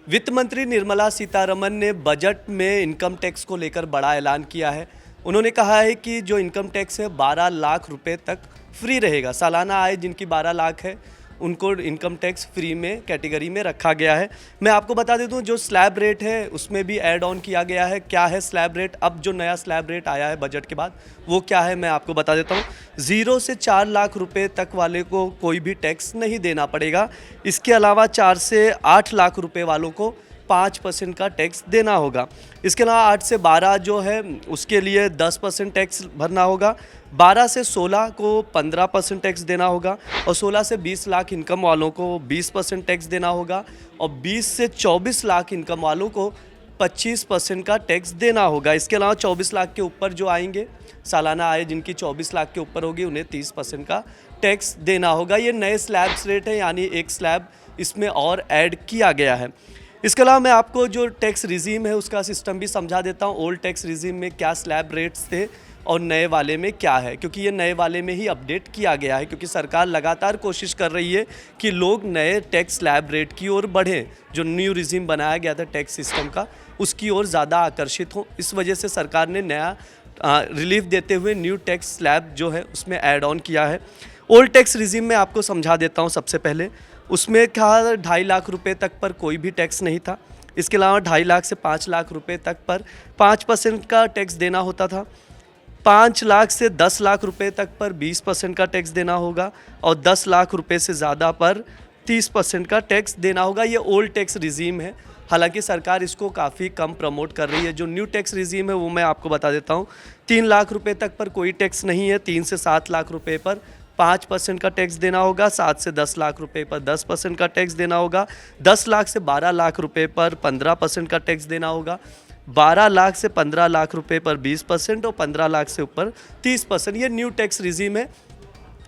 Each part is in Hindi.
वित्त मंत्री निर्मला सीतारमण ने बजट में इनकम टैक्स को लेकर बड़ा ऐलान किया है। उन्होंने कहा है कि जो इनकम टैक्स है 12 लाख रुपए तक फ्री रहेगा। सालाना आय जिनकी 12 लाख है उनको इनकम टैक्स फ्री में कैटेगरी में रखा गया है। मैं आपको बता देता हूँ जो स्लैब रेट है उसमें भी ऐड ऑन किया गया है। क्या है स्लैब रेट? अब जो नया स्लैब रेट आया है बजट के बाद वो क्या है मैं आपको बता देता हूँ। 0 से 4 लाख रुपए तक वाले को कोई भी टैक्स नहीं देना पड़ेगा। इसके अलावा 4 से 8 लाख रुपए वालों को 5% का टैक्स देना होगा। इसके अलावा 8 से 12 जो है उसके लिए 10% टैक्स भरना होगा। 12 से 16 को 15% टैक्स देना होगा और 16 से 20 लाख इनकम वालों को 20% टैक्स देना होगा और 20 से 24 लाख इनकम वालों को 25% का टैक्स देना होगा। इसके अलावा 24 लाख के ऊपर जो आएंगे, सालाना आय जिनकी 24 लाख के ऊपर होगी, उन्हें 30% का टैक्स देना होगा। ये नए स्लैब्स रेट है, यानी एक स्लैब इसमें और ऐड किया गया है। इसके अलावा मैं आपको जो टैक्स रिजीम है उसका सिस्टम भी समझा देता हूँ। ओल्ड टैक्स रिजीम में क्या स्लैब रेट्स थे और नए वाले में क्या है, क्योंकि ये नए वाले में ही अपडेट किया गया है, क्योंकि सरकार लगातार कोशिश कर रही है कि लोग नए टैक्स स्लैब रेट की ओर बढ़ें। जो न्यू रिजीम बनाया गया था टैक्स सिस्टम का उसकी ओर ज़्यादा आकर्षित हों। इस वजह से सरकार ने नया रिलीफ देते हुए न्यू टैक्स स्लैब जो है उसमें ऐड ऑन किया है। ओल्ड टैक्स रिजीम में आपको समझा देता हूँ। सबसे पहले उसमें कहा 2.5 लाख रुपए तक पर कोई भी टैक्स नहीं था। इसके अलावा 2.5 लाख से 5 लाख रुपए तक पर 5% का टैक्स देना होता था। 5 लाख से 10 लाख रुपए तक पर 20% का टैक्स देना होगा और 10 लाख रुपए से ज़्यादा पर 30% का टैक्स देना होगा। ये ओल्ड टैक्स रिजीम है। हालांकि सरकार इसको काफ़ी कम प्रमोट कर रही है। जो न्यू टैक्स रिजीम है वो मैं आपको बता देता हूँ। 3 लाख रुपए तक पर कोई टैक्स नहीं है। 3 से 7 लाख रुपए पर 5% का टैक्स देना होगा। 7 से 10 लाख रुपए पर 10% का टैक्स देना होगा। 10 लाख से 12 लाख रुपए पर 15% का टैक्स देना होगा। 12 लाख से 15 लाख रुपए पर 20% और 15 लाख से ऊपर 30%। ये न्यू टैक्स रिजीम है।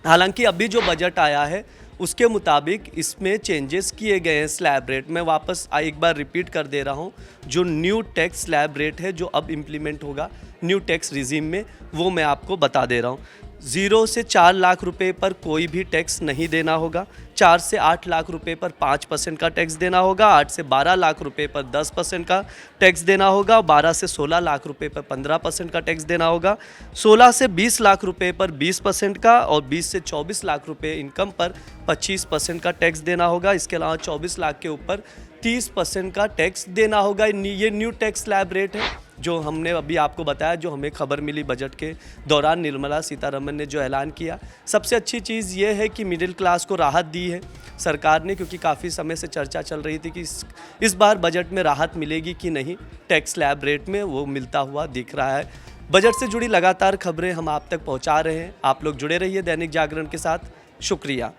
हालांकि अभी जो बजट आया है उसके मुताबिक इसमें चेंजेस किए गए हैं स्लैब रेट में। वापस एक बार रिपीट कर दे रहा हूँ, जो न्यू टैक्स स्लैब रेट है जो अब इम्प्लीमेंट होगा न्यू टैक्स रिजीम में वो मैं आपको बता दे रहा हूँ। 0 से 4 लाख रुपए पर कोई भी टैक्स नहीं देना होगा। 4 से 8 लाख रुपए पर 5% का टैक्स देना होगा। 8 से 12 लाख रुपए पर 10% का टैक्स देना होगा। 12 से 16 लाख रुपए पर 15% का टैक्स देना होगा। 16 से 20 लाख रुपए पर 20% का और 20 से 24 लाख रुपए इनकम पर 25% का टैक्स देना होगा। इसके अलावा 24 लाख के ऊपर 30% का टैक्स देना होगा। ये न्यू टैक्स स्लैब रेट है जो हमने अभी आपको बताया, जो हमें खबर मिली बजट के दौरान निर्मला सीतारमण ने जो ऐलान किया। सबसे अच्छी चीज़ ये है कि मिडिल क्लास को राहत दी है सरकार ने, क्योंकि काफ़ी समय से चर्चा चल रही थी कि इस बार बजट में राहत मिलेगी कि नहीं। टैक्स स्लैब रेट में वो मिलता हुआ दिख रहा है। बजट से जुड़ी लगातार खबरें हम आप तक पहुँचा रहे हैं। आप लोग जुड़े रहिए दैनिक जागरण के साथ। शुक्रिया।